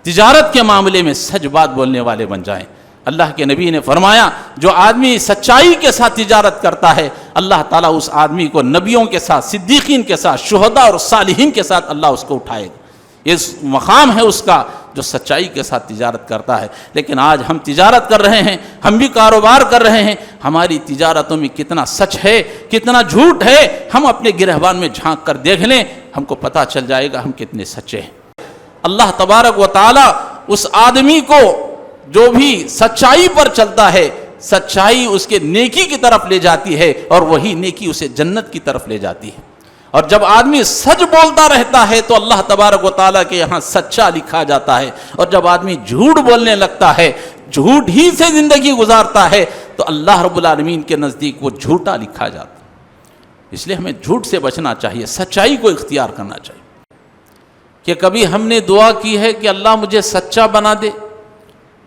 تجارت کے معاملے میں سچ بات بولنے والے بن جائیں۔ اللہ کے نبی نے فرمایا جو آدمی سچائی کے ساتھ تجارت کرتا ہے اللہ تعالیٰ اس آدمی کو نبیوں کے ساتھ، صدیقین کے ساتھ، شہداء اور صالحین کے ساتھ اللہ اس کو اٹھائے گا۔ یہ مقام ہے اس کا جو سچائی کے ساتھ تجارت کرتا ہے۔ لیکن آج ہم تجارت کر رہے ہیں، ہم بھی کاروبار کر رہے ہیں، ہماری تجارتوں میں کتنا سچ ہے، کتنا جھوٹ ہے، ہم اپنے گرہوان میں جھانک کر دیکھ لیں، ہم کو پتہ چل جائے گا ہم کتنے سچے ہیں۔ اللہ تبارک و تعالی اس آدمی کو جو بھی سچائی پر چلتا ہے، سچائی اس کے نیکی کی طرف لے جاتی ہے اور وہی نیکی اسے جنت کی طرف لے جاتی ہے۔ اور جب آدمی سچ بولتا رہتا ہے تو اللہ تبارک و تعالیٰ کے یہاں سچا لکھا جاتا ہے، اور جب آدمی جھوٹ بولنے لگتا ہے، جھوٹ ہی سے زندگی گزارتا ہے تو اللہ رب العالمین کے نزدیک وہ جھوٹا لکھا جاتا ہے۔ اس لیے ہمیں جھوٹ سے بچنا چاہیے، سچائی کو اختیار کرنا چاہیے۔ کہ کبھی ہم نے دعا کی ہے کہ اللہ مجھے سچا بنا دے،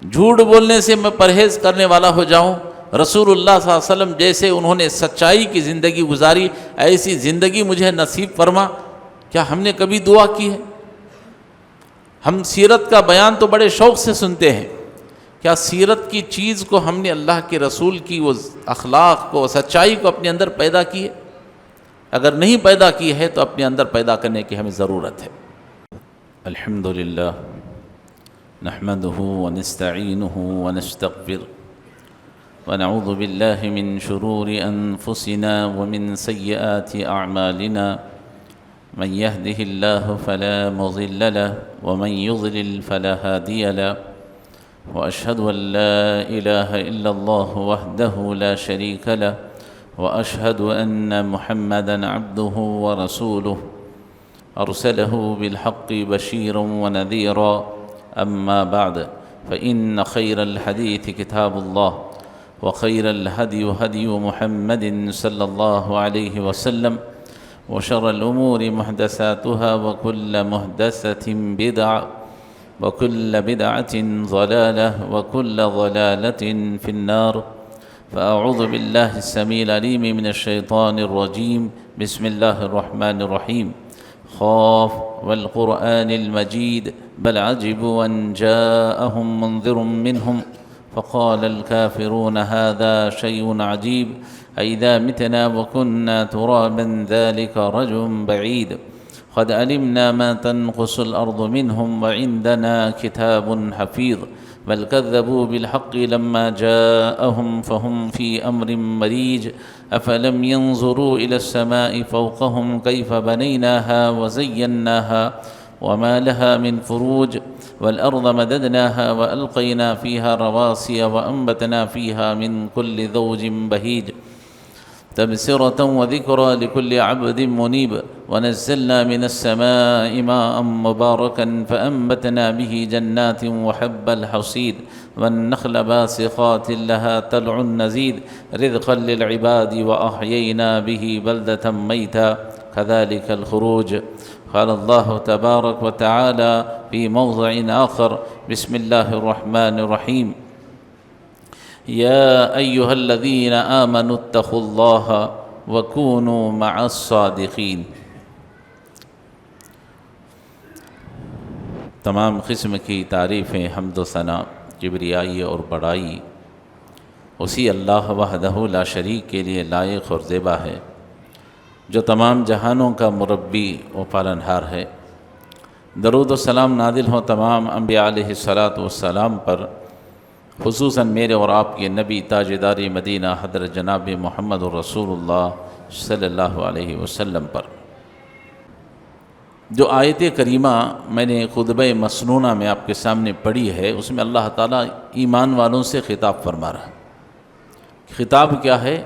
جھوٹ بولنے سے میں پرہیز کرنے والا ہو جاؤں۔ رسول اللہ صلی اللہ علیہ وسلم جیسے انہوں نے سچائی کی زندگی گزاری ایسی زندگی مجھے نصیب فرما، کیا ہم نے کبھی دعا کی ہے؟ ہم سیرت کا بیان تو بڑے شوق سے سنتے ہیں، کیا سیرت کی چیز کو ہم نے اللہ کے رسول کی وہ اخلاق کو، سچائی کو اپنے اندر پیدا کی ہے؟ اگر نہیں پیدا کی ہے تو اپنے اندر پیدا کرنے کی ہمیں ضرورت ہے۔ الحمدللہ نحمده ونستعینه ونستغفر ونعوذ بالله من شرور أنفسنا ومن سيئات أعمالنا من يهده الله فلا مضل له ومن يضلل فلا هادي له وأشهد أن لا إله إلا الله وحده لا شريك له وأشهد أن محمدا عبده ورسوله أرسله بالحق بشيرا ونذيرا أما بعد فإن خير الحديث كتاب الله وخير الهدي هدي محمد صلى الله عليه وسلم وشر الأمور محدثاتها وكل محدثة بدعة وكل بدعة ضلالة وكل ضلالة في النار فأعوذ بالله السميع العليم من الشيطان الرجيم بسم الله الرحمن الرحيم خاف والقرآن المجيد بل عجبوا أن جاءهم منذر منهم فقال الكافرون هذا شيء عجيب أئذا متنا وكنا ترابا ذلك رجل بعيد قد علمنا ما تنقص الأرض منهم وعندنا كتاب حفيظ بل كذبوا بالحق لما جاءهم فهم في أمر مريج أفلم ينظروا إلى السماء فوقهم كيف بنيناها وزيناها وما لها من فروج والأرض مددناها وألقينا فيها رواسي وأنبتنا فيها من كل زوج بهيج تبصرة وذكرى لكل عبد منيب ونزلنا من السماء ماء مباركا فأنبتنا به جنات وحب الحصيد والنخل باسقات لها طلع نزيد رزقا للعباد وأحيينا به بلدة ميتا كذلك الخروج قال الله تبارك وتعالى في موضع آخر بسم الله الرحمن الرحيم يا أيها الذين آمنوا اتقوا الله وكونوا مع الصادقين۔ تمام قسم کی تعریفیں، حمد و ثنا، کبریائی اور بڑائی اسی اللہ وحدہ لا شریک کے لیے لائق اور زیبا ہے، جو تمام جہانوں کا مربی و پالنہار ہے۔ درود و سلام نازل ہو تمام انبیاء علیہ الصلاۃ والسلام پر، خصوصاً میرے اور آپ کے نبی تاجدار مدینہ حضرت جناب محمد رسول اللہ صلی اللہ علیہ وسلم پر۔ جو آیت کریمہ میں نے خطبہ مسنونہ میں آپ کے سامنے پڑھی ہے، اس میں اللہ تعالیٰ ایمان والوں سے خطاب فرما رہا ہے۔ خطاب کیا ہے؟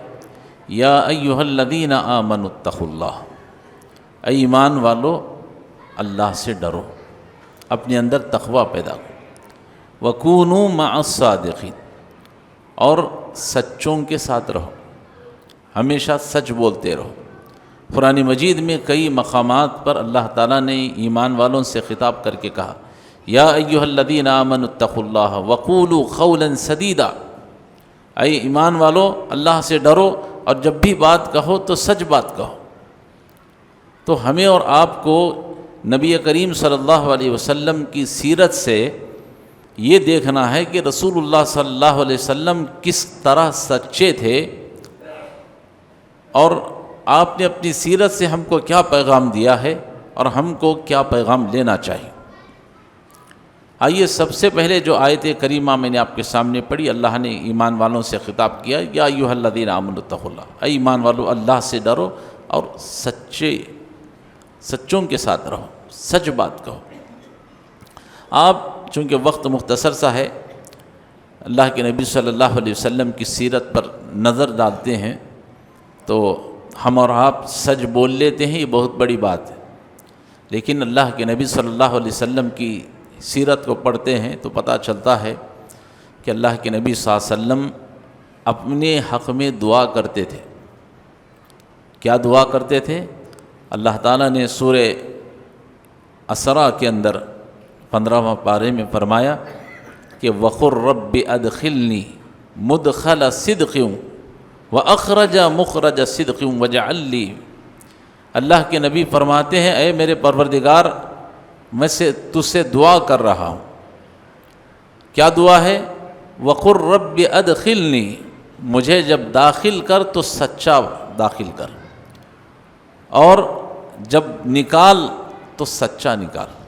یا ایھا الذین آمنوا اتقوا اللہ، اے ایمان والو اللہ سے ڈرو، اپنے اندر تقوی پیدا کرو۔ وَكُونُوا مَعَ الصَّادِقِينَ، اور سچوں کے ساتھ رہو، ہمیشہ سچ بولتے رہو۔ قرآن مجید میں کئی مقامات پر اللہ تعالیٰ نے ایمان والوں سے خطاب کر کے کہا یا ایھا الذین آمنوا اتقوا اللہ وقولوا قولا سدیدا، اے ایمان والو اللہ سے ڈرو اور جب بھی بات کہو تو سچ بات کہو۔ تو ہمیں اور آپ کو نبی کریم صلی اللہ علیہ وسلم کی سیرت سے یہ دیکھنا ہے کہ رسول اللہ صلی اللہ علیہ وسلم کس طرح سچے تھے اور آپ نے اپنی سیرت سے ہم کو کیا پیغام دیا ہے اور ہم کو کیا پیغام لینا چاہیے۔ آئیے سب سے پہلے جو آیت کریمہ میں نے آپ کے سامنے پڑھی، اللہ نے ایمان والوں سے خطاب کیا، یا ایھا الذین آمنوا اتقوا اللہ، اے ایمان والو اللہ سے ڈرو اور سچوں کے ساتھ رہو، سچ بات کہو۔ آپ چونکہ وقت مختصر سا ہے، اللہ کے نبی صلی اللہ علیہ وسلم کی سیرت پر نظر ڈالتے ہیں تو ہم اور آپ سچ بول لیتے ہیں، یہ بہت بڑی بات ہے، لیکن اللہ کے نبی صلی اللہ علیہ وسلم کی سیرت کو پڑھتے ہیں تو پتہ چلتا ہے کہ اللہ کے نبی صلی اللہ علیہ وسلم اپنے حق میں دعا کرتے تھے۔ کیا دعا کرتے تھے؟ اللہ تعالیٰ نے سورہ اسراء کے اندر 15واں پارے میں فرمایا کہ وَقُلْ رَبِّ أَدْخِلْنِي مُدْخَلَ صِدْقٍ وَأَخْرَجَ مُخْرَجَ صِدْقٍ وَاجْعَلْ لِي، اللہ کے نبی فرماتے ہیں اے میرے پروردگار، میں تجھ سے دعا کر رہا ہوں۔ کیا دعا ہے؟ وَقُلْ رَبِّ أَدْخِلْنِي، مجھے جب داخل کر تو سچا داخل کر، اور جب نکال تو سچا نکال۔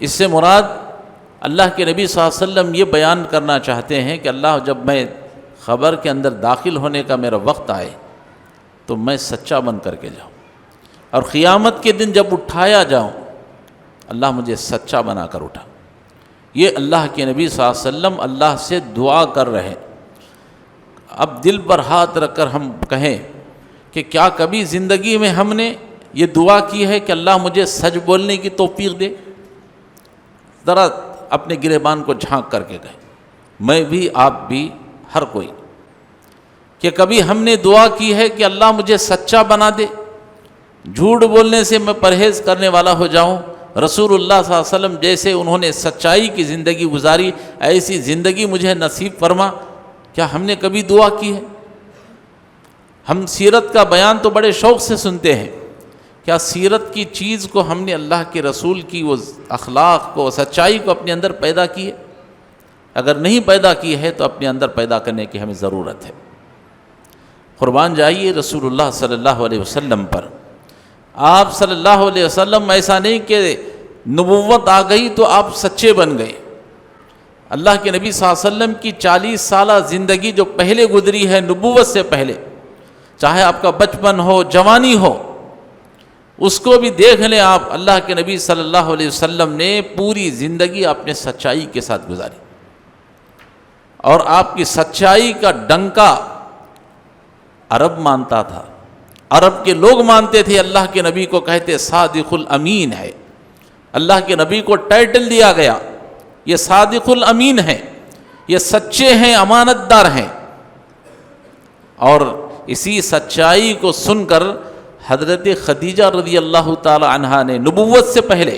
اس سے مراد اللہ کے نبی صلی اللہ علیہ وسلم یہ بیان کرنا چاہتے ہیں کہ اللہ جب میں خبر کے اندر داخل ہونے کا میرا وقت آئے تو میں سچا بن کر کے جاؤں، اور قیامت کے دن جب اٹھایا جاؤں اللہ مجھے سچا بنا کر اٹھا۔ یہ اللہ کے نبی صلی اللہ علیہ وسلم اللہ سے دعا کر رہے ہیں۔ اب دل پر ہاتھ رکھ کر ہم کہیں کہ کیا کبھی زندگی میں ہم نے یہ دعا کی ہے کہ اللہ مجھے سچ بولنے کی توفیق دے؟ ذرا اپنے گریبان کو جھانک کر کے کہیں، میں بھی، آپ بھی، ہر کوئی، کہ کبھی ہم نے دعا کی ہے کہ اللہ مجھے سچا بنا دے، جھوٹ بولنے سے میں پرہیز کرنے والا ہو جاؤں، رسول اللہ صلی اللہ علیہ وسلم جیسے انہوں نے سچائی کی زندگی گزاری ایسی زندگی مجھے نصیب فرما۔ کیا ہم نے کبھی دعا کی ہے؟ ہم سیرت کا بیان تو بڑے شوق سے سنتے ہیں، کیا سیرت کی چیز کو ہم نے اللہ کے رسول کی وہ اخلاق کو، سچائی کو اپنے اندر پیدا کی ہے؟ اگر نہیں پیدا کی ہے تو اپنے اندر پیدا کرنے کی ہمیں ضرورت ہے۔ قربان جائیے رسول اللہ صلی اللہ علیہ وسلم پر۔ آپ صلی اللہ علیہ وسلم ایسا نہیں کہ نبوت آ گئی تو آپ سچے بن گئے۔ اللہ کے نبی صلی اللہ علیہ وسلم کی 40 سالہ زندگی جو پہلے گزری ہے نبوت سے پہلے، چاہے آپ کا بچپن ہو، جوانی ہو، اس کو بھی دیکھ لیں آپ، اللہ کے نبی صلی اللہ علیہ وسلم نے پوری زندگی اپنے سچائی کے ساتھ گزاری، اور آپ کی سچائی کا ڈنکا عرب مانتا تھا۔ عرب کے لوگ مانتے تھے، اللہ کے نبی کو کہتے صادق الامین ہے، اللہ کے نبی کو ٹائٹل دیا گیا، یہ صادق الامین ہے، یہ سچے ہیں، امانت دار ہیں۔ اور اسی سچائی کو سن کر حضرت خدیجہ رضی اللہ تعالی عنہا نے نبوت سے پہلے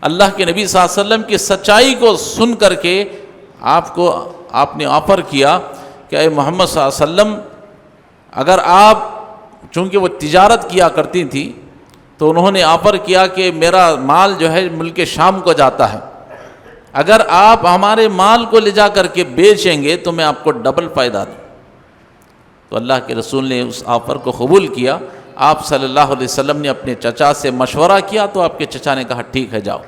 اللہ کے نبی صلی اللہ علیہ وسلم کی سچائی کو سن کر کے آپ نے آفر کیا کہ اے محمد صلی اللہ علیہ وسلم، اگر آپ، چونکہ وہ تجارت کیا کرتی تھی تو انہوں نے آفر کیا کہ میرا مال جو ہے ملک شام کو جاتا ہے، اگر آپ ہمارے مال کو لے جا کر کے بیچیں گے تو میں آپ کو ڈبل فائدہ دوں۔ تو اللہ کے رسول نے اس آفر کو قبول کیا۔ آپ صلی اللہ علیہ وسلم نے اپنے چچا سے مشورہ کیا تو آپ کے چچا نے کہا ٹھیک ہے جاؤ۔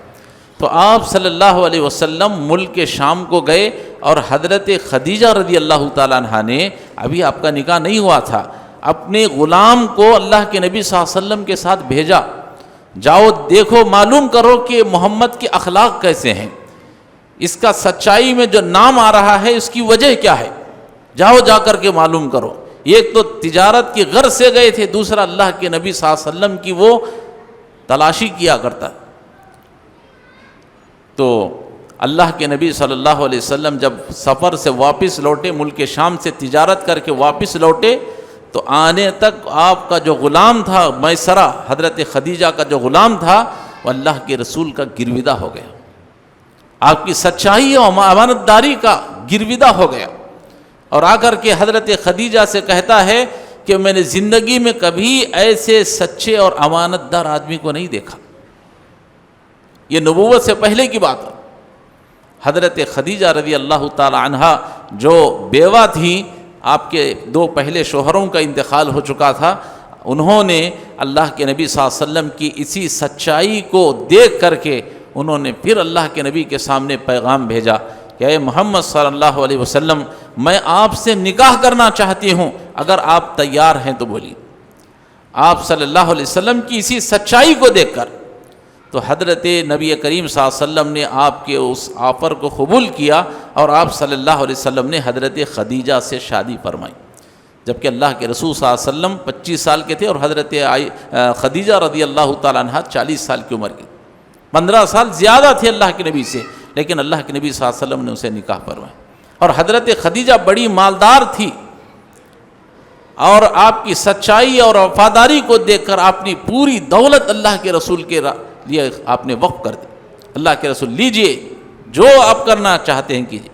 تو آپ صلی اللہ علیہ وسلم ملک شام کو گئے، اور حضرت خدیجہ رضی اللہ تعالیٰ عنہ نے، ابھی آپ کا نکاح نہیں ہوا تھا، اپنے غلام کو اللہ کے نبی صلی اللہ علیہ وسلم کے ساتھ بھیجا، جاؤ دیکھو، معلوم کرو کہ محمد کے اخلاق کیسے ہیں، اس کا سچائی میں جو نام آ رہا ہے اس کی وجہ کیا ہے، جاؤ جا کر کے معلوم کرو۔ ایک تو تجارت کی غرض سے گئے تھے، دوسرا اللہ کے نبی صلی اللہ علیہ وسلم کی وہ تلاشی کیا کرتا۔ تو اللہ کے نبی صلی اللہ علیہ وسلم جب سفر سے واپس لوٹے، ملک شام سے تجارت کر کے واپس لوٹے، تو آنے تک آپ کا جو غلام تھا میسرہ، حضرت خدیجہ کا جو غلام تھا، وہ اللہ کے رسول کا گرویدہ ہو گیا، آپ کی سچائی اور امانت داری کا گرویدہ ہو گیا، اور آ کر کے حضرت خدیجہ سے کہتا ہے کہ میں نے زندگی میں کبھی ایسے سچے اور امانت دار آدمی کو نہیں دیکھا۔ یہ نبوت سے پہلے کی بات ہے، حضرت خدیجہ رضی اللہ تعالی عنہا جو بیوہ تھیں، آپ کے 2 پہلے شوہروں کا انتقال ہو چکا تھا، انہوں نے اللہ کے نبی صلی اللہ علیہ وسلم کی اسی سچائی کو دیکھ کر کے انہوں نے پھر اللہ کے نبی کے سامنے پیغام بھیجا کہ اے محمد صلی اللہ علیہ وسلم، میں آپ سے نکاح کرنا چاہتی ہوں، اگر آپ تیار ہیں تو بولیے۔ آپ صلی اللہ علیہ وسلم کی اسی سچائی کو دیکھ کر تو حضرت نبی کریم صلی اللہ علیہ وسلم نے آپ کے اس آفر کو قبول کیا اور آپ صلی اللہ علیہ وسلم نے حضرت خدیجہ سے شادی فرمائی، جبکہ اللہ کے رسول صلی اللہ علیہ وسلم 25 سال کے تھے اور حضرت خدیجہ رضی اللہ تعالیٰ عنہ 40 سال کی عمر کی، 15 سال زیادہ تھے اللہ کے نبی سے، لیکن اللہ کے نبی صلی اللہ علیہ وسلم نے اسے نکاح فرمایا۔ اور حضرت خدیجہ بڑی مالدار تھی، اور آپ کی سچائی اور وفاداری کو دیکھ کر اپنی پوری دولت اللہ کے رسول کے لیے آپ نے وقف کر دی۔ اللہ کے رسول لیجئے، جو آپ کرنا چاہتے ہیں کیجئے۔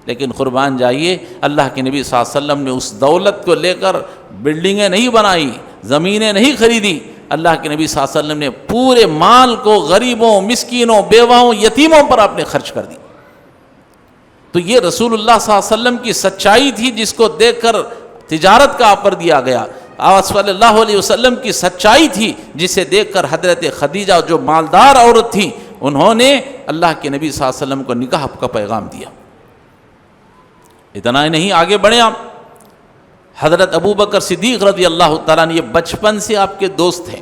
لیکن قربان جائیے، اللہ کے نبی صلی اللہ علیہ وسلم نے اس دولت کو لے کر بلڈنگیں نہیں بنائی، زمینیں نہیں خریدی، اللہ کے نبی صلی اللہ علیہ وسلم نے پورے مال کو غریبوں، مسکینوں، بیواؤں، یتیموں پر آپ نے خرچ کر دی۔ تو یہ رسول اللہ صلی اللہ علیہ وسلم کی سچائی تھی، جس کو دیکھ کر تجارت کا آفر دیا گیا۔ آپ صلی اللہ علیہ وسلم کی سچائی تھی، جسے دیکھ کر حضرت خدیجہ جو مالدار عورت تھی، انہوں نے اللہ کے نبی صلی اللہ علیہ وسلم کو نکاح کا پیغام دیا۔ اتنا ہی نہیں، آگے بڑھیں آپ، حضرت ابوبکر صدیق رضی اللہ تعالیٰ نے، یہ بچپن سے آپ کے دوست ہیں،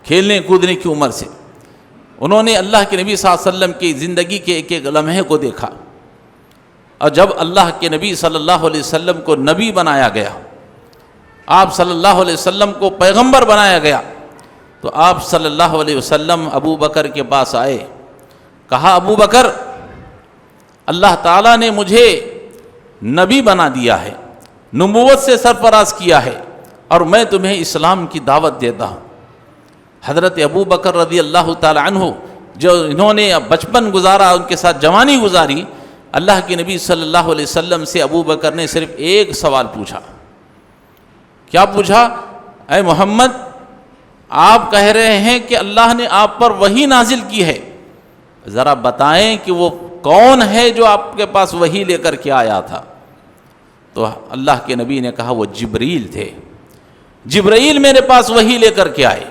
کھیلنے کودنے کی عمر سے، انہوں نے اللہ کے نبی صلی اللہ علیہ وسلم کی زندگی کے ایک ایک لمحے کو دیکھا، اور جب اللہ کے نبی صلی اللہ علیہ وسلم کو نبی بنایا گیا، آپ صلی اللہ علیہ وسلم کو پیغمبر بنایا گیا، تو آپ صلی اللہ علیہ وسلم ابو بکر کے پاس آئے، کہا ابو بکر، اللہ تعالیٰ نے مجھے نبی بنا دیا ہے، نبوت سے سرفراز کیا ہے، اور میں تمہیں اسلام کی دعوت دیتا ہوں۔ حضرت ابو بکر رضی اللہ تعالی عنہ، جو انہوں نے بچپن گزارا، ان کے ساتھ جوانی گزاری، اللہ کے نبی صلی اللہ علیہ وسلم سے ابو بکر نے صرف ایک سوال پوچھا۔ کیا پوچھا؟ اے محمد، آپ کہہ رہے ہیں کہ اللہ نے آپ پر وحی نازل کی ہے، ذرا بتائیں کہ وہ کون ہے جو آپ کے پاس وحی لے کر کے آیا تھا؟ تو اللہ کے نبی نے کہا وہ جبریل تھے، جبرائیل میرے پاس وحی لے کر کے آئے۔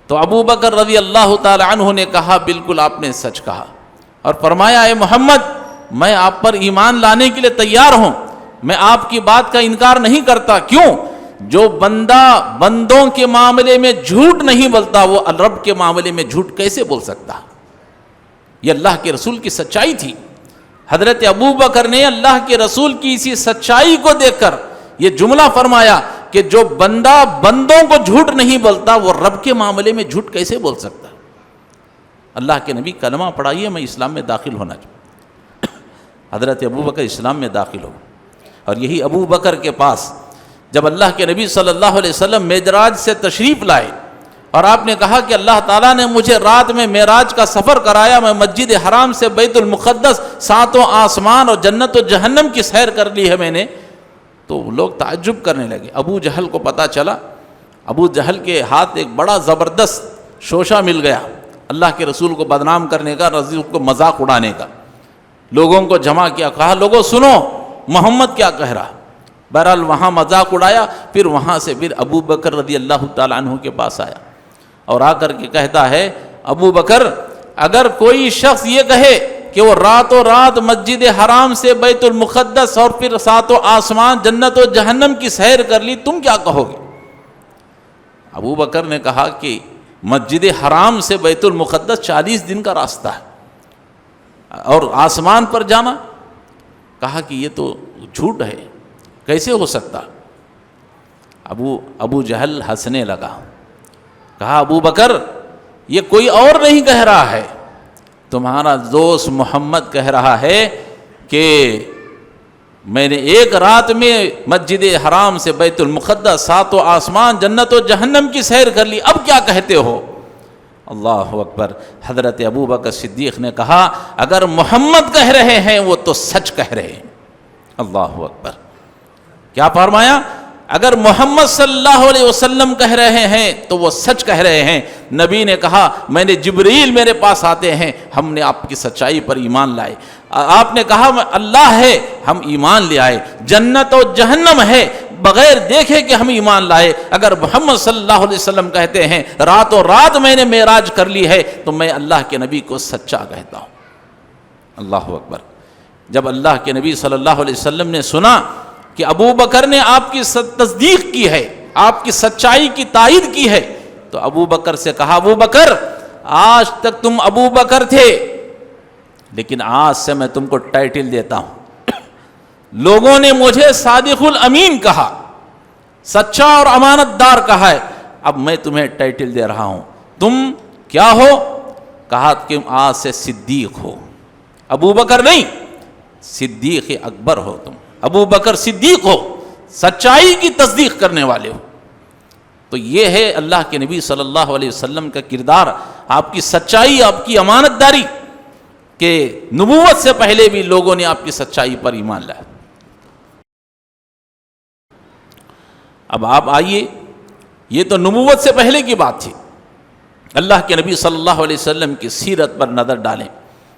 تو ابو بکر رضی اللہ تعالی عنہ نے کہا بالکل آپ نے سچ کہا، اور فرمایا اے محمد، میں آپ پر ایمان لانے کے لیے تیار ہوں، میں آپ کی بات کا انکار نہیں کرتا۔ کیوں؟ جو بندہ بندوں کے معاملے میں جھوٹ نہیں بولتا، وہ رب کے معاملے میں جھوٹ کیسے بول سکتا؟ یہ اللہ کے رسول کی سچائی تھی۔ حضرت ابو بکر نے اللہ کے رسول کی اسی سچائی کو دیکھ کر یہ جملہ فرمایا کہ جو بندہ بندوں کو جھوٹ نہیں بولتا، وہ رب کے معاملے میں جھوٹ کیسے بول سکتا؟ اللہ کے نبی کلمہ پڑھائیے، میں اسلام میں داخل ہونا چاہتا۔ حضرت ابو بکر اسلام میں داخل ہو، اور یہی ابو بکر کے پاس جب اللہ کے نبی صلی اللہ علیہ وسلم معراج سے تشریف لائے، اور آپ نے کہا کہ اللہ تعالیٰ نے مجھے رات میں معراج کا سفر کرایا، میں مسجد حرام سے بیت المقدس، 7 آسمان اور جنت و جہنم کی سیر کر لی ہے میں نے، تو لوگ تعجب کرنے لگے۔ ابو جہل کو پتہ چلا، ابو جہل کے ہاتھ ایک بڑا زبردست شوشہ مل گیا، اللہ کے رسول کو بدنام کرنے کا، رسول کو مذاق اڑانے کا۔ لوگوں کو جمع کیا، کہا لوگوں سنو محمد کیا کہہ رہا۔ بہرحال وہاں مذاق اڑایا، پھر وہاں سے پھر ابو بکر رضی اللہ تعالیٰ عنہ کے پاس آیا، اور آ کر کے کہتا ہے ابو بکر، اگر کوئی شخص یہ کہے کہ وہ راتوں رات مسجد حرام سے بیت المقدس اور پھر 7 آسمان جنت و جہنم کی سیر کر لی، تم کیا کہو گے؟ ابو بکر نے کہا کہ مسجد حرام سے بیت المقدس 40 دن کا راستہ ہے، اور آسمان پر جانا، کہا کہ یہ تو جھوٹ ہے، کیسے ہو سکتا؟ ابو جہل ہنسنے لگا، کہا ابو بکر، یہ کوئی اور نہیں کہہ رہا ہے، تمہارا دوست محمد کہہ رہا ہے کہ میں نے ایک رات میں مسجد حرام سے بیت المقدس 7 آسمان جنت و جہنم کی سیر کر لی، اب کیا کہتے ہو؟ اللہ اکبر۔ حضرت ابو بکر صدیق نے کہا اگر محمد کہہ رہے ہیں وہ تو سچ کہہ رہے ہیں۔ اللہ اکبر۔ کیا فرمایا؟ اگر محمد صلی اللہ علیہ وسلم کہہ رہے ہیں تو وہ سچ کہہ رہے ہیں۔ نبی نے کہا میں نے جبریل میرے پاس آتے ہیں، ہم نے آپ کی سچائی پر ایمان لائے۔ آپ نے کہا اللہ ہے، ہم ایمان لے آئے۔ جنت و جہنم ہے، بغیر دیکھے کہ ہم ایمان لائے۔ اگر محمد صلی اللہ علیہ وسلم کہتے ہیں راتوں رات میں نے معراج کر لی ہے تو میں اللہ کے نبی کو سچا کہتا ہوں۔ اللہ اکبر۔ جب اللہ کے نبی صلی اللہ علیہ وسلم نے سنا کہ ابو بکر نے آپ کی تصدیق کی ہے، آپ کی سچائی کی تائید کی ہے، تو ابو بکر سے کہا ابو بکر آج تک تم ابو بکر تھے، لیکن آج سے میں تم کو ٹائٹل دیتا ہوں۔ لوگوں نے مجھے صادق الامین کہا، سچا اور امانت دار کہا ہے، اب میں تمہیں ٹائٹل دے رہا ہوں۔ تم کیا ہو؟ کہا کہ آج سے صدیق ہو۔ ابو بکر نہیں، صدیق اکبر ہو تم۔ ابو بکر صدیق ہو، سچائی کی تصدیق کرنے والے ہو۔ تو یہ ہے اللہ کے نبی صلی اللہ علیہ وسلم کا کردار، آپ کی سچائی، آپ کی امانت داری، کہ نبوت سے پہلے بھی لوگوں نے آپ کی سچائی پر ایمان لایا۔ اب آپ آئیے، یہ تو نبوت سے پہلے کی بات تھی۔ اللہ کے نبی صلی اللہ علیہ وسلم کی سیرت پر نظر ڈالیں۔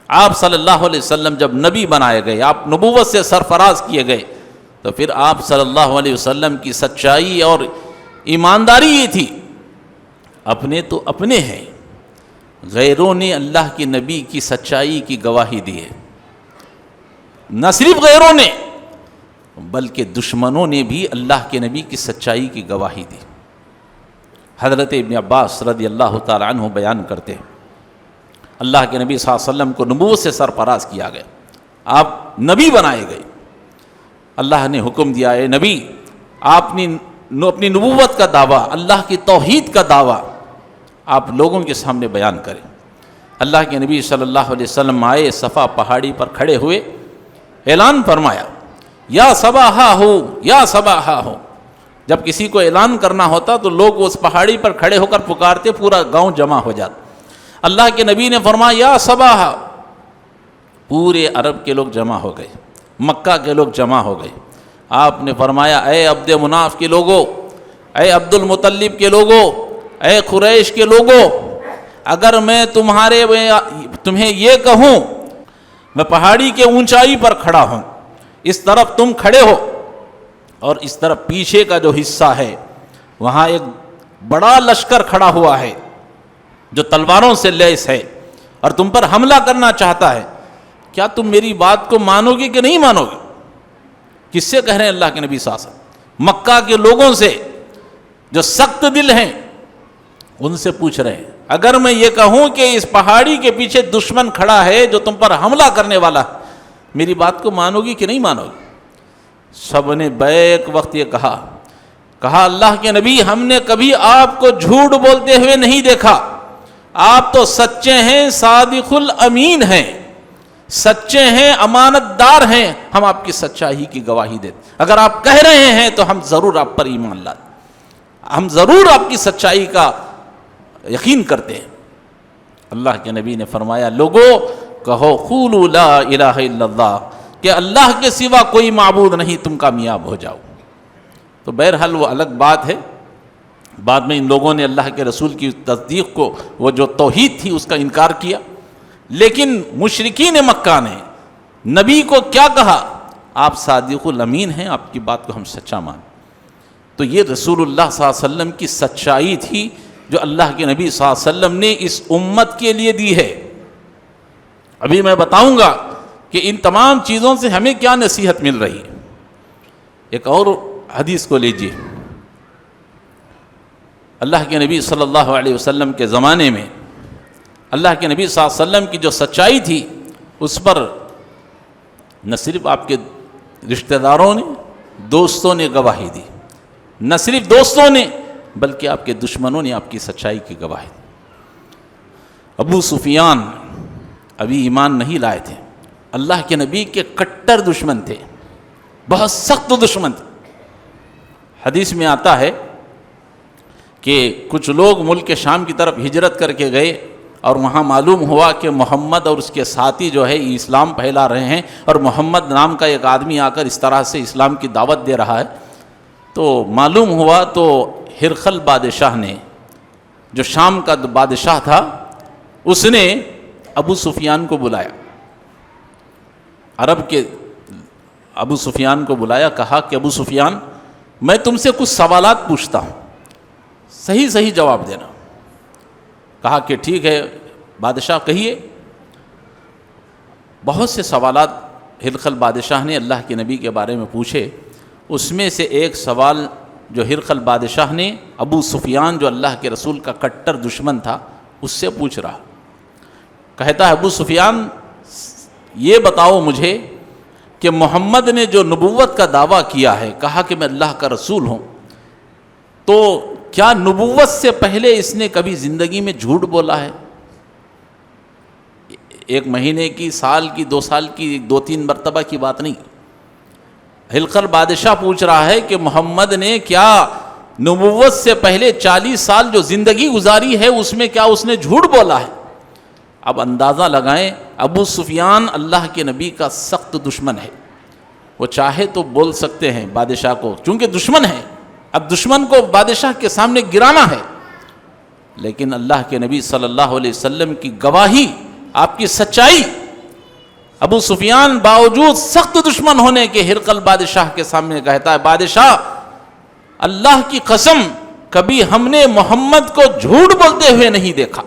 آپ صلی اللہ علیہ وسلم جب نبی بنائے گئے، آپ نبوت سے سرفراز کیے گئے، تو پھر آپ صلی اللہ علیہ وسلم کی سچائی اور ایمانداری یہ تھی، اپنے تو اپنے ہیں، غیروں نے اللہ کے نبی کی سچائی کی گواہی دی ہے۔ نہ صرف غیروں نے بلکہ دشمنوں نے بھی اللہ کے نبی کی سچائی کی گواہی دی۔ حضرت ابن عباس رضی اللہ تعالی عنہ بیان کرتے ہیں، اللہ کے نبی صلی اللہ علیہ وسلم کو نبوت سے سرفراز کیا گیا، آپ نبی بنائے گئے۔ اللہ نے حکم دیا ہے نبی آپ نے اپنی نبوت کا دعویٰ، اللہ کی توحید کا دعویٰ آپ لوگوں کے سامنے بیان کریں۔ اللہ کے نبی صلی اللہ علیہ وسلم آئے، صفا پہاڑی پر کھڑے ہوئے، اعلان فرمایا یا صباحا ہو یا صباحا ہو۔ جب کسی کو اعلان کرنا ہوتا تو لوگ اس پہاڑی پر کھڑے ہو کر پکارتے، پورا گاؤں جمع ہو جاتا۔ اللہ کے نبی نے فرمایا یا صباحا، پورے عرب کے لوگ جمع ہو گئے، مکہ کے لوگ جمع ہو گئے۔ آپ نے فرمایا اے عبد مناف کے لوگوں، اے عبد المطلب کے لوگوں، اے قریش کے لوگوں، اگر میں تمہیں یہ کہوں، میں پہاڑی کے اونچائی پر کھڑا ہوں، اس طرف تم کھڑے ہو اور اس طرف پیچھے کا جو حصہ ہے وہاں ایک بڑا لشکر کھڑا ہوا ہے جو تلواروں سے لیس ہے اور تم پر حملہ کرنا چاہتا ہے، کیا تم میری بات کو مانو گے کہ نہیں مانو گے؟ کس سے کہہ رہے ہیں اللہ کے نبی صلی اللہ علیہ وسلم؟ مکہ کے لوگوں سے جو سخت دل ہیں، ان سے پوچھ رہے ہیں اگر میں یہ کہوں کہ اس پہاڑی کے پیچھے دشمن کھڑا ہے جو تم پر حملہ کرنے والا، میری بات کو مانو گی کہ نہیں مانو گی؟ سب نے بیک وقت یہ کہا اللہ کے نبی ہم نے کبھی آپ کو جھوٹ بولتے ہوئے نہیں دیکھا، آپ تو سچے ہیں، صادق الامین ہیں، سچے ہیں، امانت دار ہیں، ہم آپ کی سچائی کی گواہی دیتے، اگر آپ کہہ رہے ہیں تو ہم ضرور آپ پر ایمان لاتے، ہم ضرور آپ کی سچائی کا یقین کرتے ہیں۔ اللہ کے نبی نے فرمایا لوگو کہو قولوا لا الہ الا اللہ، کہ اللہ کے سوا کوئی معبود نہیں، تم کامیاب ہو جاؤ۔ تو بہرحال وہ الگ بات ہے، بعد میں ان لوگوں نے اللہ کے رسول کی تصدیق کو، وہ جو توحید تھی اس کا انکار کیا، لیکن مشرکین مکہ نے نبی کو کیا کہا؟ آپ صادق الامین ہیں، آپ کی بات کو ہم سچا مانیں۔ تو یہ رسول اللہ صلی اللہ علیہ وسلم کی سچائی تھی جو اللہ کے نبی صلی اللہ علیہ وسلم نے اس امت کے لیے دی ہے۔ ابھی میں بتاؤں گا کہ ان تمام چیزوں سے ہمیں کیا نصیحت مل رہی ہے۔ ایک اور حدیث کو لیجیے، اللہ کے نبی صلی اللہ علیہ وسلم کے زمانے میں اللہ کے نبی صلی اللہ علیہ وسلم کی جو سچائی تھی اس پر نہ صرف آپ کے رشتہ داروں نے، دوستوں نے گواہی دی، نہ صرف دوستوں نے بلکہ آپ کے دشمنوں نے آپ کی سچائی کی گواہی دی۔ ابو سفیان ابھی ایمان نہیں لائے تھے، اللہ کے نبی کے کٹر دشمن تھے، بہت سخت دشمن تھے۔ حدیث میں آتا ہے کہ کچھ لوگ ملک شام کی طرف ہجرت کر کے گئے اور وہاں معلوم ہوا کہ محمد اور اس کے ساتھی جو ہے اسلام پھیلا رہے ہیں، اور محمد نام کا ایک آدمی آ کر اس طرح سے اسلام کی دعوت دے رہا ہے۔ تو معلوم ہوا تو ہرقل بادشاہ نے، جو شام کا بادشاہ تھا، اس نے ابو سفیان کو بلایا، عرب کے ابو سفیان کو بلایا، کہا کہ ابو سفیان میں تم سے کچھ سوالات پوچھتا ہوں، صحیح صحیح جواب دینا۔ کہا کہ ٹھیک ہے بادشاہ کہیے۔ بہت سے سوالات ہرقل بادشاہ نے اللہ کے نبی کے بارے میں پوچھے، اس میں سے ایک سوال جو ہرقل بادشاہ نے ابو سفیان جو اللہ کے رسول کا کٹر دشمن تھا اس سے پوچھ رہا، کہتا ہے ابو سفیان یہ بتاؤ مجھے کہ محمد نے جو نبوت کا دعویٰ کیا ہے، کہا کہ میں اللہ کا رسول ہوں، تو کیا نبوت سے پہلے اس نے کبھی زندگی میں جھوٹ بولا ہے؟ ایک مہینے کی، سال کی، 2 سال کی، 2-3 مرتبہ کی بات نہیں۔ ہرقل بادشاہ پوچھ رہا ہے کہ محمد نے کیا نبوت سے پہلے 40 سال جو زندگی گزاری ہے اس میں کیا اس نے جھوٹ بولا ہے؟ اب اندازہ لگائیں، ابو سفیان اللہ کے نبی کا سخت دشمن ہے، وہ چاہے تو بول سکتے ہیں بادشاہ کو، چونکہ دشمن ہے، اب دشمن کو بادشاہ کے سامنے گرانا ہے، لیکن اللہ کے نبی صلی اللہ علیہ وسلم کی گواہی، آپ کی سچائی، ابو سفیان باوجود سخت دشمن ہونے کے ہرقل بادشاہ کے سامنے کہتا ہے بادشاہ اللہ کی قسم کبھی ہم نے محمد کو جھوٹ بولتے ہوئے نہیں دیکھا،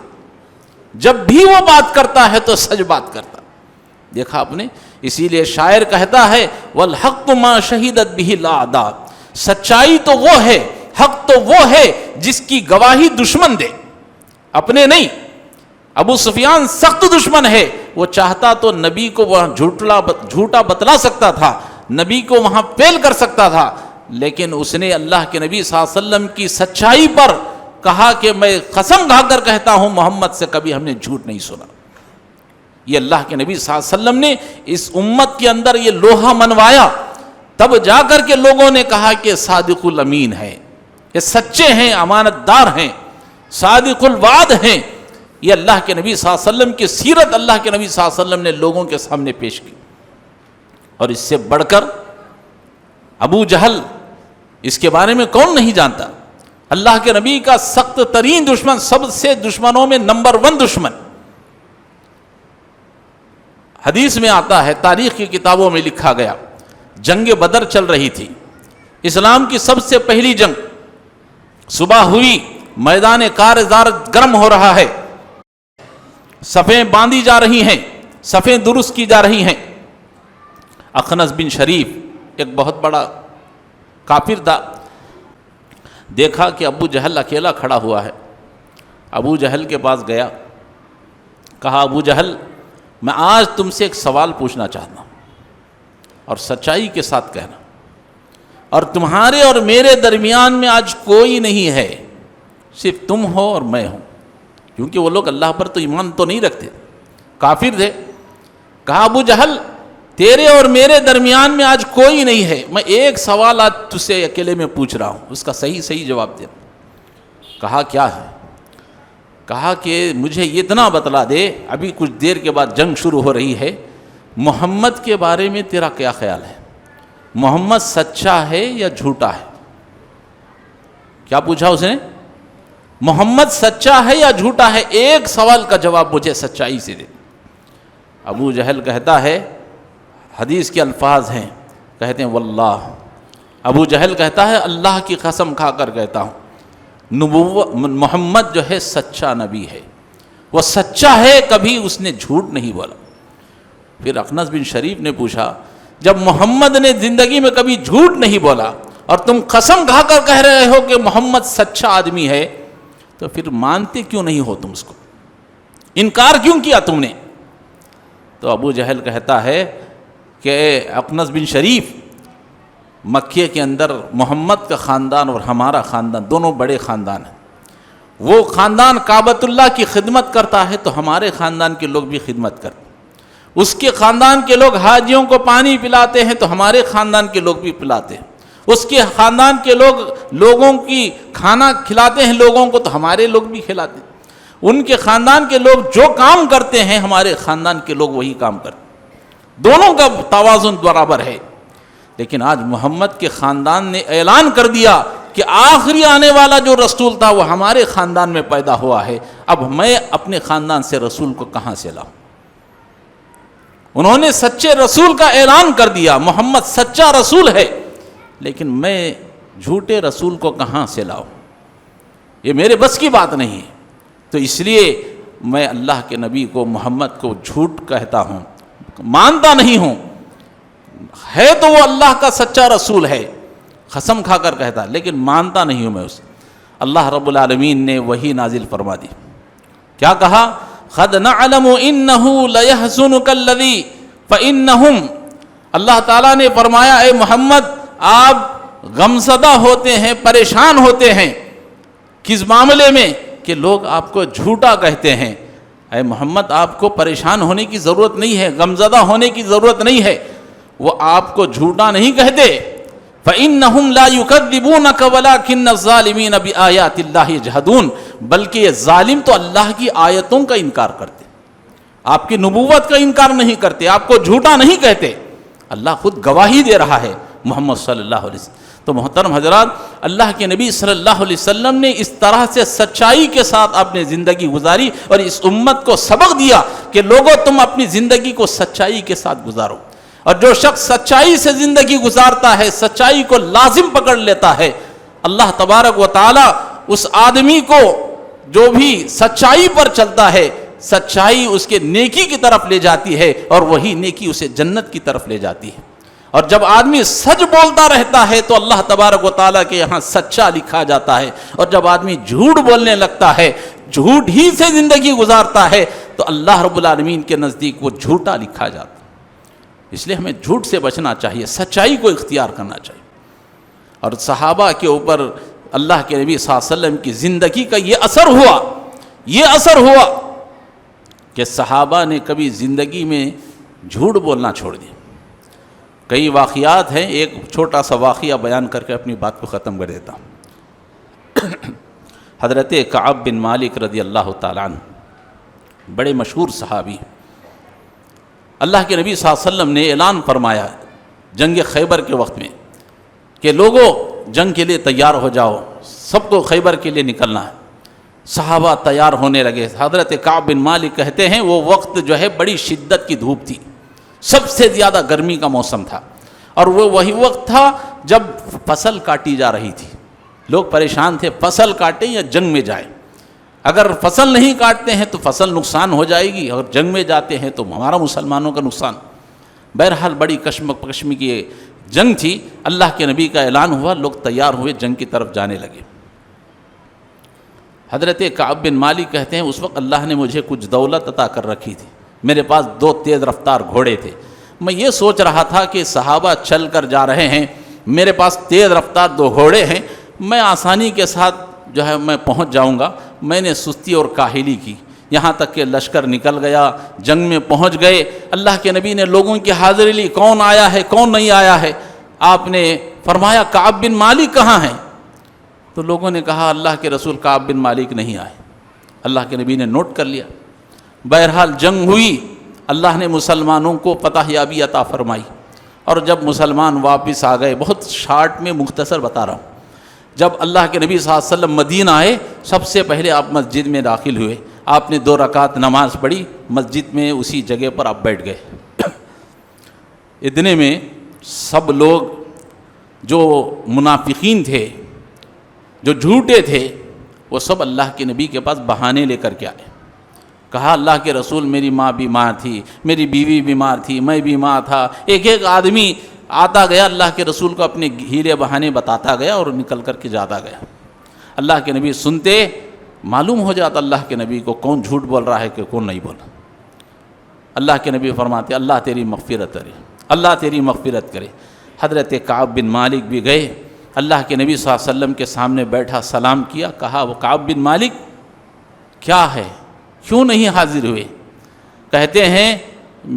جب بھی وہ بات کرتا ہے تو سچ بات کرتا۔ دیکھا آپ نے، اسی لیے شاعر کہتا ہے والحق ما شہدت به الاعداء، سچائی تو وہ ہے، حق تو وہ ہے جس کی گواہی دشمن دے، اپنے نہیں۔ ابو سفیان سخت دشمن ہے، وہ چاہتا تو نبی کو وہاں جھوٹا بتلا سکتا تھا، نبی کو وہاں فیل کر سکتا تھا، لیکن اس نے اللہ کے نبی صلی اللہ علیہ وسلم کی سچائی پر کہا کہ میں قسم کھا کر کہتا ہوں محمد سے کبھی ہم نے جھوٹ نہیں سنا۔ یہ اللہ کے نبی صلی اللہ علیہ وسلم نے اس امت کے اندر یہ لوہا منوایا، تب جا کر کے لوگوں نے کہا کہ صادق الامین ہے، یہ سچے ہیں، امانت دار ہیں، صادق الوعد ہیں۔ یہ اللہ کے نبی صلی اللہ علیہ وسلم کی سیرت اللہ کے نبی صلی اللہ علیہ وسلم نے لوگوں کے سامنے پیش کی۔ اور اس سے بڑھ کر ابو جہل، اس کے بارے میں کون نہیں جانتا، اللہ کے نبی کا سخت ترین دشمن، سب سے دشمنوں میں نمبر 1 دشمن۔ حدیث میں آتا ہے، تاریخ کی کتابوں میں لکھا گیا، جنگ بدر چل رہی تھی، اسلام کی سب سے پہلی جنگ، صبح ہوئی، میدان کارزار گرم ہو رہا ہے، صفیں باندھی جا رہی ہیں، صفیں درست کی جا رہی ہیں۔ اخنس بن شریف ایک بہت بڑا کافر تھا، دیکھا کہ ابو جہل اکیلا کھڑا ہوا ہے، ابو جہل کے پاس گیا، کہا ابو جہل میں آج تم سے ایک سوال پوچھنا چاہتا ہوں اور سچائی کے ساتھ کہنا، اور تمہارے اور میرے درمیان میں آج کوئی نہیں ہے، صرف تم ہو اور میں ہوں، کیونکہ وہ لوگ اللہ پر تو ایمان تو نہیں رکھتے، کافر تھے۔ کہا ابو جہل تیرے اور میرے درمیان میں آج کوئی نہیں ہے، میں ایک سوال آج تجھ سے اکیلے میں پوچھ رہا ہوں، اس کا صحیح جواب دے۔ کہا کیا ہے؟ کہا کہ مجھے اتنا بتلا دے، ابھی کچھ دیر کے بعد جنگ شروع ہو رہی ہے، محمد کے بارے میں تیرا کیا خیال ہے؟ محمد سچا ہے یا جھوٹا ہے؟ کیا پوچھا اس نے؟ محمد سچا ہے یا جھوٹا ہے؟ ایک سوال کا جواب مجھے سچائی سے دے۔ ابو جہل کہتا ہے، حدیث کے الفاظ ہیں، کہتے ہیں واللہ، ابو جہل کہتا ہے اللہ کی قسم کھا کر کہتا ہوں محمد جو ہے سچا نبی ہے، وہ سچا ہے، کبھی اس نے جھوٹ نہیں بولا۔ پھر اخنس بن شریف نے پوچھا جب محمد نے زندگی میں کبھی جھوٹ نہیں بولا اور تم قسم کھا کر کہہ رہے ہو کہ محمد سچا آدمی ہے، تو پھر مانتے کیوں نہیں ہو تم اس کو؟ انکار کیوں کیا تم نے؟ تو ابو جہل کہتا ہے کہ اخنس بن شریف، مکے کے اندر محمد کا خاندان اور ہمارا خاندان دونوں بڑے خاندان ہیں، وہ خاندان کعبۃ اللہ کی خدمت کرتا ہے تو ہمارے خاندان کے لوگ بھی خدمت کرتے ہیں، اس کے خاندان کے لوگ حاجیوں کو پانی پلاتے ہیں تو ہمارے خاندان کے لوگ بھی پلاتے ہیں، اس کے خاندان کے لوگ لوگوں کی کھانا کھلاتے ہیں لوگوں کو تو ہمارے لوگ بھی کھلاتے ہیں، ان کے خاندان کے لوگ جو کام کرتے ہیں ہمارے خاندان کے لوگ وہی کام کرتے ہیں، دونوں کا توازن برابر ہے۔ لیکن آج محمد کے خاندان نے اعلان کر دیا کہ آخری آنے والا جو رسول تھا وہ ہمارے خاندان میں پیدا ہوا ہے، اب میں اپنے خاندان سے رسول کو کہاں سے لاؤں؟ انہوں نے سچے رسول کا اعلان کر دیا، محمد سچا رسول ہے، لیکن میں جھوٹے رسول کو کہاں سے لاؤں؟ یہ میرے بس کی بات نہیں ہے۔ تو اس لیے میں اللہ کے نبی کو، محمد کو جھوٹ کہتا ہوں، مانتا نہیں ہوں۔ ہے تو وہ اللہ کا سچا رسول ہے، قسم کھا کر کہتا، لیکن مانتا نہیں ہوں میں اسے۔ اللہ رب العالمین نے وحی نازل فرما دی، کیا کہا؟ قَدْ نَعْلَمُ إِنَّهُ لَيَحْزُنُكَ الَّذِي فَإِنَّهُمْ، اللہ تعالیٰ نے فرمایا اے محمد آپ غمزدہ ہوتے ہیں، پریشان ہوتے ہیں، کس معاملے میں؟ کہ لوگ آپ کو جھوٹا کہتے ہیں۔ اے محمد آپ کو پریشان ہونے کی ضرورت نہیں ہے، غمزدہ ہونے کی ضرورت نہیں ہے، وہ آپ کو جھوٹا نہیں کہتے۔ فَإِنَّهُمْ لَا يُكَذِّبُونَكَ وَلَكِنَّ الظَّالِمِينَ بِآيَاتِ اللَّهِ يَجْحَدُونَ، بلکہ یہ ظالم تو اللہ کی آیتوں کا انکار کرتے، آپ کی نبوت کا انکار نہیں کرتے، آپ کو جھوٹا نہیں کہتے۔ اللہ خود گواہی دے رہا ہے محمد صلی اللہ علیہ وسلم۔ تو محترم حضرات، اللہ کے نبی صلی اللہ علیہ وسلم نے اس طرح سے سچائی کے ساتھ اپنی زندگی گزاری اور اس امت کو سبق دیا کہ لوگوں تم اپنی زندگی کو سچائی کے ساتھ گزارو، اور جو شخص سچائی سے زندگی گزارتا ہے، سچائی کو لازم پکڑ لیتا ہے، اللہ تبارک و تعالی اس آدمی کو جو بھی سچائی پر چلتا ہے، سچائی اس کے نیکی کی طرف لے جاتی ہے، اور وہی نیکی اسے جنت کی طرف لے جاتی ہے۔ اور جب آدمی سچ بولتا رہتا ہے تو اللہ تبارک و تعالیٰ کے یہاں سچا لکھا جاتا ہے، اور جب آدمی جھوٹ بولنے لگتا ہے، جھوٹ ہی سے زندگی گزارتا ہے، تو اللہ رب العالمین کے نزدیک وہ جھوٹا لکھا جاتا ہے۔ اس لیے ہمیں جھوٹ سے بچنا چاہیے، سچائی کو اختیار کرنا چاہیے۔ اور صحابہ کے اوپر اللہ کے نبی صلی اللہ علیہ وسلم کی زندگی کا یہ اثر ہوا کہ صحابہ نے کبھی زندگی میں جھوٹ بولنا چھوڑ دیا۔ کئی واقعات ہیں، ایک چھوٹا سا واقعہ بیان کر کے اپنی بات کو ختم کر دیتا ہوں۔ حضرت کعب بن مالک رضی اللہ تعالیٰ عنہ بڑے مشہور صحابی، اللہ کے نبی صلی اللہ علیہ وسلم نے اعلان فرمایا جنگ خیبر کے وقت میں کہ لوگوں جنگ کے لیے تیار ہو جاؤ، سب کو خیبر کے لیے نکلنا ہے۔ صحابہ تیار ہونے لگے۔ حضرت کعب بن مالک کہتے ہیں وہ وقت جو ہے بڑی شدت کی دھوپ تھی، سب سے زیادہ گرمی کا موسم تھا، اور وہ وہی وقت تھا جب فصل کاٹی جا رہی تھی۔ لوگ پریشان تھے، فصل کاٹیں یا جنگ میں جائیں؟ اگر فصل نہیں کاٹتے ہیں تو فصل نقصان ہو جائے گی، اور جنگ میں جاتے ہیں تو ہمارا مسلمانوں کا نقصان۔ بہرحال بڑی کشمکش کی جنگ تھی۔ اللہ کے نبی کا اعلان ہوا، لوگ تیار ہوئے، جنگ کی طرف جانے لگے۔ حضرت کعب بن مالک کہتے ہیں اس وقت اللہ نے مجھے کچھ دولت عطا کر رکھی تھی، میرے پاس 2 تیز رفتار گھوڑے تھے۔ میں یہ سوچ رہا تھا کہ صحابہ چل کر جا رہے ہیں، میرے پاس تیز رفتار 2 گھوڑے ہیں، میں آسانی کے ساتھ جو ہے میں پہنچ جاؤں گا۔ میں نے سستی اور کاہلی کی، یہاں تک کہ لشکر نکل گیا، جنگ میں پہنچ گئے۔ اللہ کے نبی نے لوگوں کی حاضری لی، کون آیا ہے کون نہیں آیا ہے۔ آپ نے فرمایا کعب بن مالک کہاں ہیں؟ تو لوگوں نے کہا اللہ کے رسول کعب بن مالک نہیں آئے۔ اللہ کے نبی نے نوٹ کر لیا۔ بہرحال جنگ ہوئی، اللہ نے مسلمانوں کو فتح یابی عطا فرمائی، اور جب مسلمان واپس آ گئے، بہت شارٹ میں مختصر بتا رہا ہوں، جب اللہ کے نبی صلی اللہ علیہ وسلم مدینہ آئے، سب سے پہلے آپ مسجد میں داخل ہوئے، آپ نے 2 رکعت نماز پڑھی، مسجد میں اسی جگہ پر آپ بیٹھ گئے۔ اتنے میں سب لوگ جو منافقین تھے، جو جھوٹے تھے، وہ سب اللہ کے نبی کے پاس بہانے لے کر کے آئے۔ کہا اللہ کے رسول میری ماں بیمار تھی، میری بیوی بیمار تھی، میں بیمار تھا۔ ایک آدمی آتا گیا، اللہ کے رسول کو اپنے ہیلے بہانے بتاتا گیا اور نکل کر کے جاتا گیا۔ اللہ کے نبی سنتے، معلوم ہو جاتا اللہ کے نبی کو کون جھوٹ بول رہا ہے کہ کون نہیں بولا۔ اللہ کے نبی فرماتے اللہ تیری مغفرت کرے، اللہ تیری مغفرت کرے۔ حضرت کعب بن مالک بھی گئے، اللہ کے نبی صلی اللہ علیہ وسلم کے سامنے بیٹھا، سلام کیا، کہا وہ کعب بن مالک کیا ہے، کیوں نہیں حاضر ہوئے؟ کہتے ہیں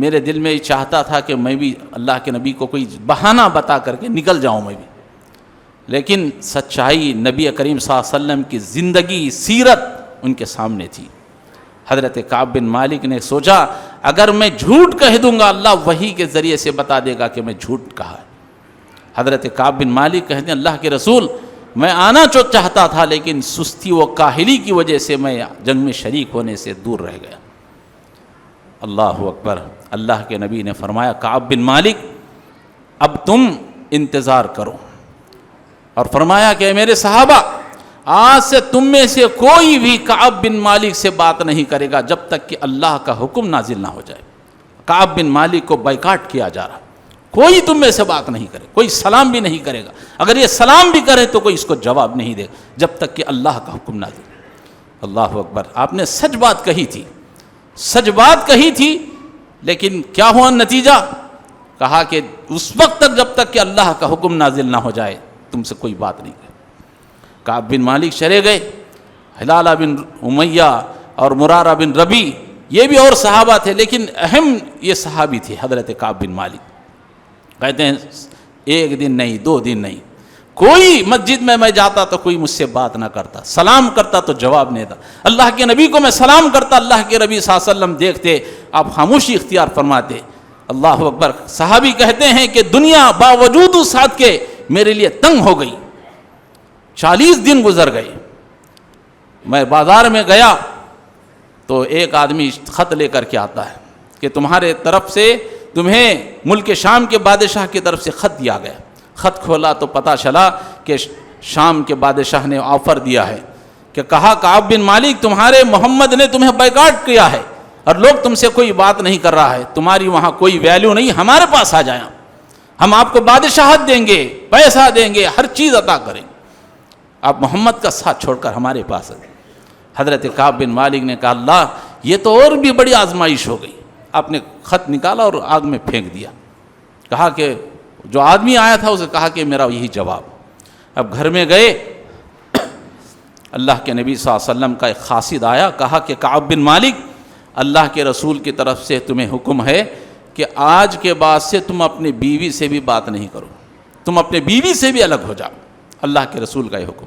میرے دل میں چاہتا تھا کہ میں بھی اللہ کے نبی کو کوئی بہانہ بتا کر کے نکل جاؤں میں بھی، لیکن سچائی نبی کریم صلی اللہ علیہ وسلم کی زندگی، سیرت ان کے سامنے تھی۔ حضرت کعب بن مالک نے سوچا اگر میں جھوٹ کہہ دوں گا اللہ وحی کے ذریعے سے بتا دے گا کہ میں جھوٹ کہا ہے، حضرت کعب بن مالک کہتے ہیں اللہ کے رسول میں آنا چاہتا تھا لیکن سستی و کاہلی کی وجہ سے میں جنگ میں شریک ہونے سے دور رہ گیا۔ اللہ اکبر۔ اللہ کے نبی نے فرمایا کعب بن مالک اب تم انتظار کرو، اور فرمایا کہ میرے صحابہ آج سے تم میں سے کوئی بھی کعب بن مالک سے بات نہیں کرے گا جب تک کہ اللہ کا حکم نازل نہ ہو جائے۔ کعب بن مالک کو بائیکاٹ کیا جا رہا، کوئی تم میں سے بات نہیں کرے، کوئی سلام بھی نہیں کرے گا، اگر یہ سلام بھی کرے تو کوئی اس کو جواب نہیں دے جب تک کہ اللہ کا حکم نازل۔ اللہ اکبر۔ آپ نے سچ بات کہی تھی، سچ بات کہی تھی، لیکن کیا ہوا نتیجہ؟ کہا کہ اس وقت تک جب تک کہ اللہ کا حکم نازل نہ ہو جائے تم سے کوئی بات نہیں کرے۔ کعب بن مالک چلے گئے، ہلالہ بن امیہ اور مرارہ بن ربی یہ بھی اور صحابہ تھے، لیکن اہم یہ صحابی تھے حضرت کعب بن مالک۔ کہتے ہیں ایک دن نہیں، 2 دن نہیں، کوئی مسجد میں جاتا تو کوئی مجھ سے بات نہ کرتا، سلام کرتا تو جواب نہیں تھا، اللہ کے نبی کو میں سلام کرتا، اللہ کے نبی صلی اللہ علیہ وسلم دیکھتے، آپ خاموشی اختیار فرماتے۔ اللہ اکبر۔ صحابی کہتے ہیں کہ دنیا باوجود اس ساتھ کے میرے لیے تنگ ہو گئی، 40 دن گزر گئے۔ میں بازار میں گیا تو ایک آدمی خط لے کر کے آتا ہے کہ تمہارے طرف سے تمہیں ملک شام کے بادشاہ کی طرف سے خط دیا گیا۔ خط کھولا تو پتہ چلا کہ شام کے بادشاہ نے آفر دیا ہے کہ کہا کعب بن مالک تمہارے محمد نے تمہیں بائیکاٹ کیا ہے اور لوگ تم سے کوئی بات نہیں کر رہا ہے، تمہاری وہاں کوئی ویلیو نہیں، ہمارے پاس آ جائیں، ہم آپ کو بادشاہت دیں گے، پیسہ دیں گے، ہر چیز عطا کریں، آپ محمد کا ساتھ چھوڑ کر ہمارے پاس آئیں۔ حضرت کعب بن مالک نے کہا اللہ یہ تو اور بھی بڑی آزمائش ہو گئی۔ آپ نے خط نکالا اور آگ میں پھینک دیا، کہا کہ جو آدمی آیا تھا اسے کہا کہ میرا یہی جواب۔ اب گھر میں گئے، اللہ کے نبی صلی اللہ علیہ وسلم کا ایک قاصد آیا، کہا کہ کعب بن مالک اللہ کے رسول کی طرف سے تمہیں حکم ہے کہ آج کے بعد سے تم اپنی بیوی سے بھی بات نہیں کرو، تم اپنے بیوی سے بھی الگ ہو جاؤ، اللہ کے رسول کا یہ حکم۔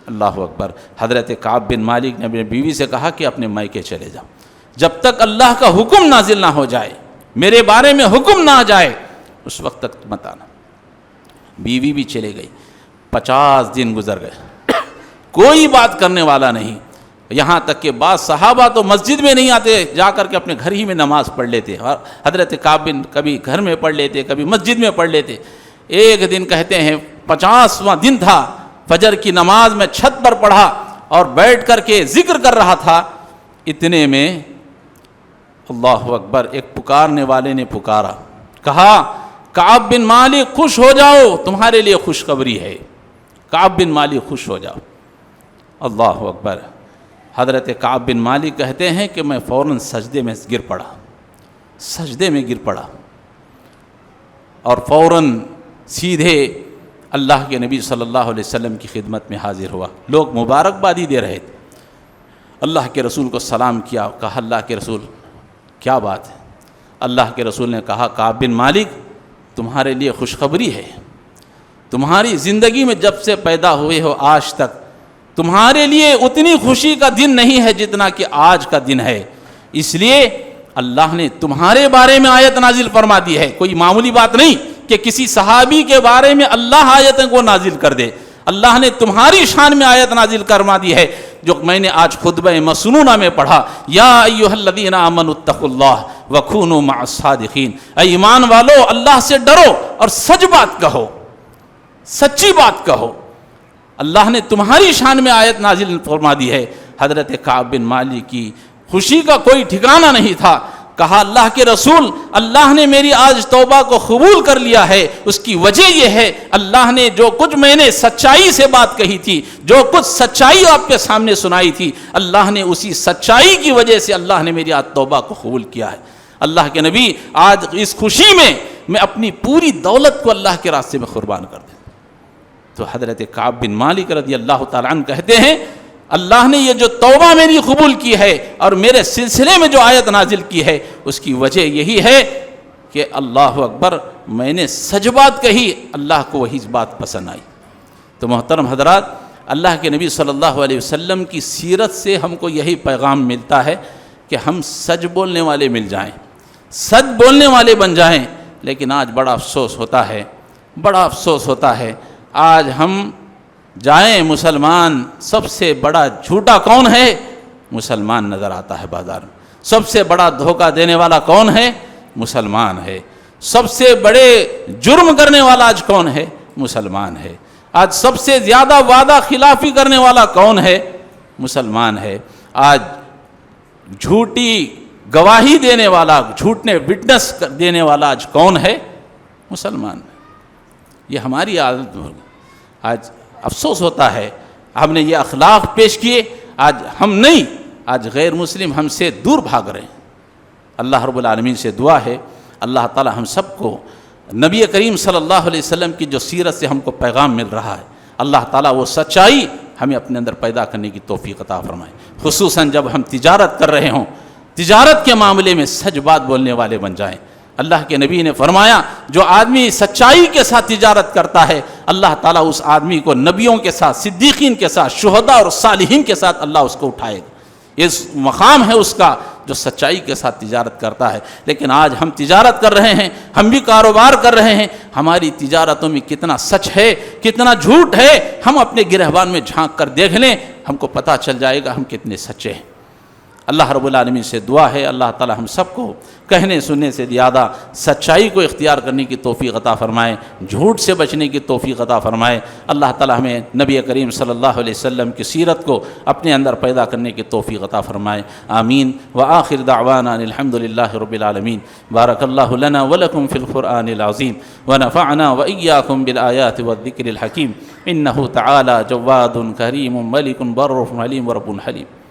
اللہ اکبر۔ حضرت کعب بن مالک نے اپنی بیوی سے کہا کہ اپنے مائکے چلے جاؤ، جب تک اللہ کا حکم نازل نہ ہو جائے، میرے بارے میں حکم نہ آ جائے اس وقت تک مت آنا۔ بیوی بھی چلے گئی، 50 دن گزر گئے، کوئی بات کرنے والا نہیں، یہاں تک کہ بعض صحابہ تو مسجد میں نہیں آتے، جا کر کے اپنے گھر ہی میں نماز پڑھ لیتے، اور حضرت کعب بن کبھی گھر میں پڑھ لیتے، کبھی مسجد میں پڑھ لیتے۔ ایک دن کہتے ہیں 50واں دن تھا، فجر کی نماز میں چھت پر پڑھا اور بیٹھ کر کے ذکر کر رہا تھا، اتنے میں اللہ اکبر ایک پکارنے والے نے پکارا، کہا کعب بن مالک خوش ہو جاؤ، تمہارے لیے خوشخبری ہے، کعب بن مالک خوش ہو جاؤ۔ اللہ اکبر۔ حضرت کعب بن مالک کہتے ہیں کہ میں فوراً سجدے میں گر پڑا، سجدے میں گر پڑا، اور فوراً سیدھے اللہ کے نبی صلی اللہ علیہ وسلم کی خدمت میں حاضر ہوا۔ لوگ مبارکبادی دے رہے تھے، اللہ کے رسول کو سلام کیا، کہا اللہ کے رسول کیا بات ہے؟ اللہ کے رسول نے کہا کعب بن مالک تمہارے لیے خوشخبری ہے، تمہاری زندگی میں جب سے پیدا ہوئے ہو آج تک تمہارے لیے اتنی خوشی کا دن نہیں ہے جتنا کہ آج کا دن ہے، اس لیے اللہ نے تمہارے بارے میں آیت نازل فرما دی ہے۔ کوئی معمولی بات نہیں کہ کسی صحابی کے بارے میں اللہ آیتیں کو نازل کر دے، اللہ نے تمہاری شان میں آیت نازل کروا دی ہے، جو میں نے آج خطبہ مسنونہ میں پڑھا، یا ایھا الذین آمنوا اتقوا اللہ وکونوا مع الصادقین، اے ایمان والو اللہ سے ڈرو اور سچ بات کہو، سچی بات کہو۔ اللہ نے تمہاری شان میں آیت نازل فرما دی ہے۔ حضرت کعب بن مالک کی خوشی کا کوئی ٹھکانہ نہیں تھا، کہا اللہ کے رسول اللہ نے میری آج توبہ کو قبول کر لیا ہے، اس کی وجہ یہ ہے اللہ نے جو کچھ میں نے سچائی سے بات کہی تھی، جو کچھ سچائی آپ کے سامنے سنائی تھی، اللہ نے اسی سچائی کی وجہ سے اللہ نے میری آج توبہ کو قبول کیا ہے۔ اللہ کے نبی آج اس خوشی میں اپنی پوری دولت کو اللہ کے راستے میں قربان کر دیں۔ تو حضرت کعب بن مالک رضی اللہ تعالیٰ عنہ کہتے ہیں اللہ نے یہ جو توبہ میری قبول کی ہے اور میرے سلسلے میں جو آیت نازل کی ہے، اس کی وجہ یہی ہے کہ اللہ اکبر میں نے سچ بات کہی، اللہ کو وہی بات پسند آئی۔ تو محترم حضرات، اللہ کے نبی صلی اللہ علیہ وسلم کی سیرت سے ہم کو یہی پیغام ملتا ہے کہ ہم سچ بولنے والے مل جائیں، سچ بولنے والے بن جائیں۔ لیکن آج بڑا افسوس ہوتا ہے بڑا افسوس ہوتا ہے آج ہم جائیں مسلمان سب سے بڑا جھوٹا کون ہے؟ مسلمان نظر آتا ہے بازار میں۔ سب سے بڑا دھوکہ دینے والا کون ہے؟ مسلمان ہے۔ سب سے بڑے جرم کرنے والا آج کون ہے؟ مسلمان ہے۔ آج سب سے زیادہ وعدہ خلافی کرنے والا کون ہے؟ مسلمان ہے۔ آج جھوٹی گواہی دینے والا، جھوٹنے وٹنس دینے والا آج کون ہے؟ مسلمان ہے۔ یہ ہماری عادت ہوگی۔ آج افسوس ہوتا ہے ہم نے یہ اخلاق پیش کیے، آج ہم نہیں، آج غیر مسلم ہم سے دور بھاگ رہے ہیں۔ اللہ رب العالمین سے دعا ہے اللہ تعالی ہم سب کو نبی کریم صلی اللہ علیہ وسلم کی جو سیرت سے ہم کو پیغام مل رہا ہے، اللہ تعالیٰ وہ سچائی ہمیں اپنے اندر پیدا کرنے کی توفیق عطا فرمائے، خصوصاً جب ہم تجارت کر رہے ہوں، تجارت کے معاملے میں سچ بات بولنے والے بن جائیں۔ اللہ کے نبی نے فرمایا جو آدمی سچائی کے ساتھ تجارت کرتا ہے اللہ تعالیٰ اس آدمی کو نبیوں کے ساتھ، صدیقین کے ساتھ، شہداء اور صالحین کے ساتھ اللہ اس کو اٹھائے گا۔ یہ مقام ہے اس کا جو سچائی کے ساتھ تجارت کرتا ہے۔ لیکن آج ہم تجارت کر رہے ہیں، ہم بھی کاروبار کر رہے ہیں، ہماری تجارتوں میں کتنا سچ ہے، کتنا جھوٹ ہے، ہم اپنے گرہوان میں جھانک کر دیکھ لیں، ہم کو پتہ چل جائے گا ہم کتنے سچے ہیں۔ اللہ رب العالمین سے دعا ہے اللہ تعالی ہم سب کو کہنے سننے سے زیادہ سچائی کو اختیار کرنے کی توفیق عطا فرمائے، جھوٹ سے بچنے کی توفیق عطا فرمائے۔ اللہ تعالی ہمیں نبی کریم صلی اللہ علیہ وسلم کی سیرت کو اپنے اندر پیدا کرنے کی توفیق عطا فرمائے، آمین۔ وآخر دعوانا الحمد للہ رب العالمین۔ بارک اللہ لنا ولکم فی القرآن العظیم ونفعنا وإیاکم بالآیات والذکر الحکیم، انہ تعالی جواد کریم ملک بر علیم ورب حلیم۔